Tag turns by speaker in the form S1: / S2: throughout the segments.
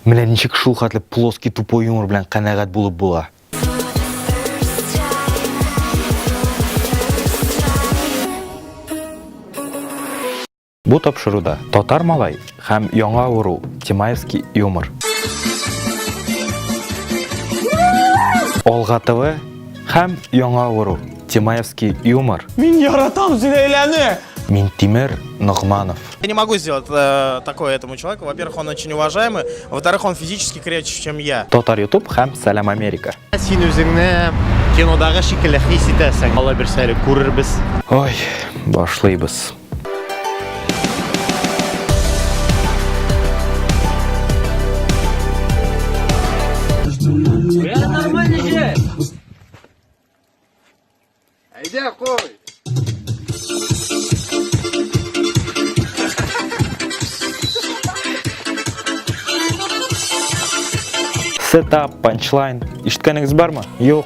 S1: Менә ничек шул хәтле плоский тупой юмор белән канәгать булып була. Бу тапшыруда татар малай һәм яңа авыру Тимаевский юмор. Олга ТВ һәм яңа авыру Тимаевский юмор.
S2: Мин яратам Зиләйләне.
S1: Минтимер Ногманов.
S3: Я не могу сделать такое этому человеку. Во-первых, он очень уважаемый. Во-вторых, он физически крепче, чем я.
S1: Татар YouTube һәм Сәлам Америка.
S2: Син үзеңне кинодагы шикелле хис итәсең. Алла бирсә, күрербез.
S1: Ой, башлыйбыз.
S4: Это нормально же!
S2: Иди, кой.
S1: Сетап, панчлайн. Ишеткәнегез бармы? Юк.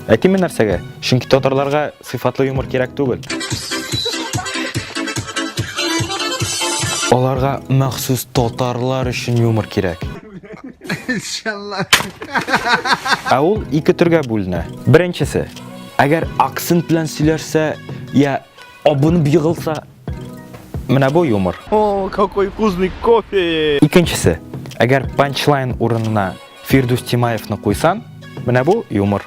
S1: Әйтиме нәрсәгә? Чөнки татарларга сыйфатлы юмор кирәк түгел. Аларга махсус татарлар өчен юмор кирәк.
S2: Иншалла.
S1: Ә ул ике төргә бүленә. Беренчесе, әгәр акцент белән сөйләрсә, я абынып егылса, менә бу юмор.
S2: О, какой вкусный кофе.
S1: Икенчесе, әгәр панчлайн урынына Фирдус Тимаевны куйсан, менә бу юмор.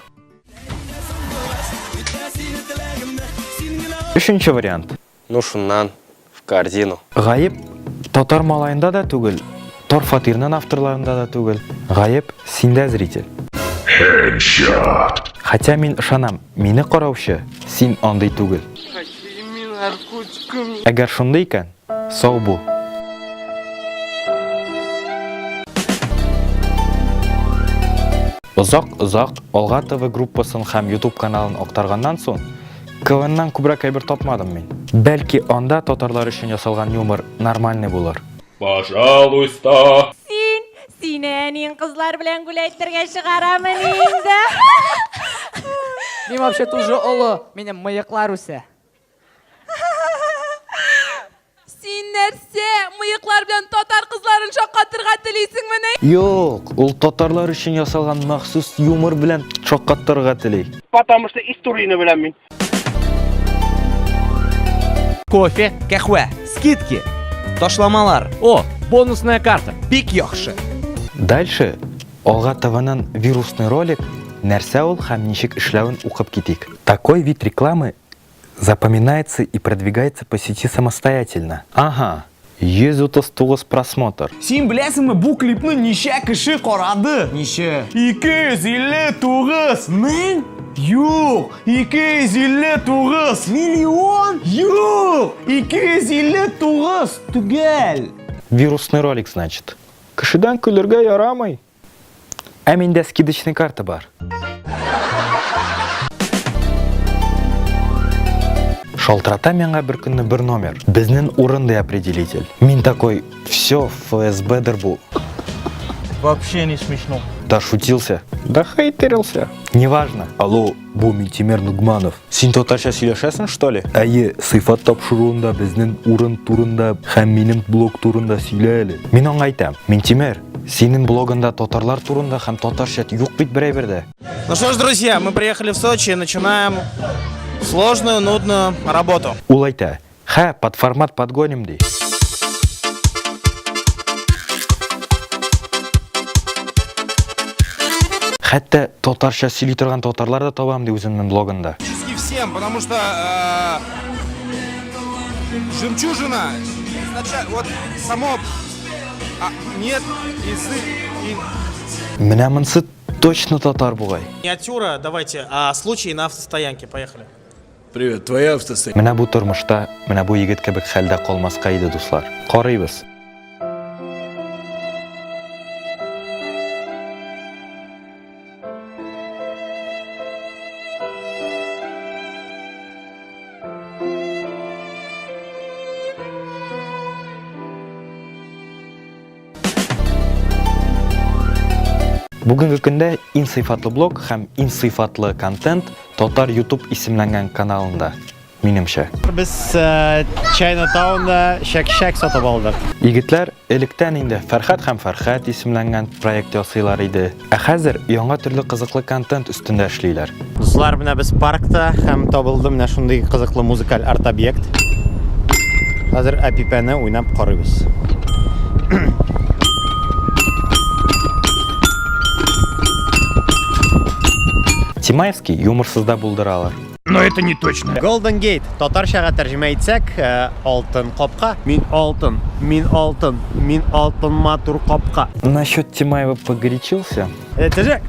S1: Өченче вариант.
S5: Ну шуннан в корзину.
S1: Гаеп татар малайында да түгел, тор фатирның авторларында да түгел. Гаеп синдә, зритель. Headshot. Хотя мин ышанам, мине караучы, син андый түгел. Әгәр шундый икән, сау бул. Озак Олга ТВ группасын һәм YouTube каналын актарганнан соң, КВНнан күбрәк әйбер тапмадым мин. Бәлки анда татарлар өчен ясалган юмор нормальный булыр.
S6: Пожалуйста. Син әнин кызлар белән гүләйтергә чыгарамын инде.
S4: Мин вообще-то уже олы, минем мыеклар үсә.
S6: Син нәрсә, мыеклар белән татар кызларын шаккатырга телисеңме?
S1: Юк, ул татарлар өчен ясалган махсус юмор белән шаккатырга тели.
S2: Потому что историяны беләм мин.
S7: Кофе, кахве, скидки, ташламалар. О, бонусная карта. Бик яхшы.
S1: Дальше Олга ТВнан вирусный ролик нәрсә ул һәм ничек эшләвен укып китик. Такой вид рекламы запоминается и продвигается по сети самостоятельно. Ага, 139 просмотр.
S2: Син беләсеңме, бу клипны ничә кеше карады? Ничә? 259 мең? Юк, 259 миллион? Юк, 259 түгел.
S1: Вирусный ролик, значит. Кешедән көлергә ярамый. Ә миндә скидочный карта бар. Шалтырата миңа бер көнне бер номер. Безнең урынды определитель. Мин такой, все, ФСБ-дер бу.
S2: Вообще не смешно.
S1: Да шутился. Да хейтерился. Неважно. Алло, бу Минтимер Нугманов. Син татарча сөйләшәсең, что ли? Әйе, сыйфат тапшыруында безнең урын турында һәм минем блог турында сөйлә әле. Мин аңа әйтәм. Минтимер, синең блогында татарлар турында һәм татарча юк бит берәйбердә.
S3: Ну что ж, друзья, мы приехали в Сочи и начинаем сложную, нудную работу.
S1: Ул әйтә, һә, под формат подгоним ди. Хәтта татарча сөйли торган татарлар да табам ди үземнең блогында.
S8: Практически всем, потому что жемчужина, изначально, вот само, нет, язык и...
S1: Менә монсы точно татар бугай.
S3: Миниатюра, давайте, случай на автостоянке, поехали.
S8: Привет, твоя автостоянка.
S1: Менә бу тормышта, менә бу егет кебек хәлдә калмаска иде, дуслар. Карыйбыз. Бүгенге көндә иң сыйфатлы блог һәм иң сыйфатлы контент Татар YouTube исемләнгән каналында. минемчә.
S2: Без Chinatown'da шәк сатып алдык.
S1: Егетләр электән инде Фәрхәт һәм Фәрхәт исемләнгән проект ясыйлар иде. Ә хәзер яңа төрле кызыклы контент өстендә эшлиләр.
S2: Дуслар, менә без паркта һәм табылды менә шундый кызыклы музыкаль арт-объект. Хәзер әпипәне уйнап карыйбыз.
S1: Тимаевский юморсызда булдыралар.
S2: Golden Gate татарчага тәрҗемә итсәк, алтын капка. Мин алтын, мин алтын матур капка.
S1: Насчет Тимаева погорячился.
S2: Тәҗәк.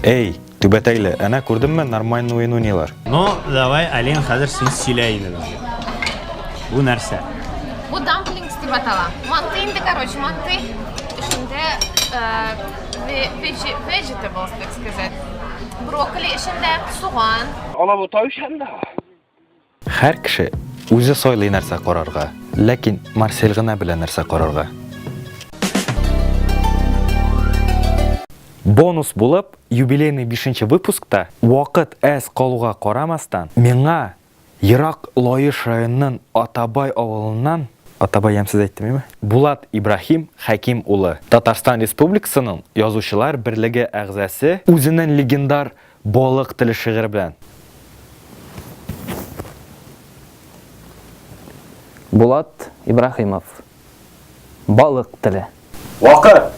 S1: Эй, түбәтәйле, әнә күрдеңме нормальный уен уйныйлар.
S2: Ну, давай, Алин, хәзер син сөйлә инде. Бу нәрсә?
S9: Bu dumplings дип атала. Манты инде, короче, манты. Ішінде vegetables, так сказать. Брокколи ішінде, суган.
S1: Һәр кеше үзе сайлый нәрсә карарга, ләкин Марсель гына белә нәрсә карарга. Бонус булып, юбилейный 5-нче выпускта вакыт әз калуга карамастан, миңа Ерак Лаеш районының Атабай авылыннан, Атабай ямсыз әйттемме? Булат Ибрахим Хаким улы, Татарстан Республикасының Язучылар берлеге әгъзасы, үзенең легендар балык теле шигырь белән.
S4: Булат Ибрахимов. Балык теле.
S1: Вакыт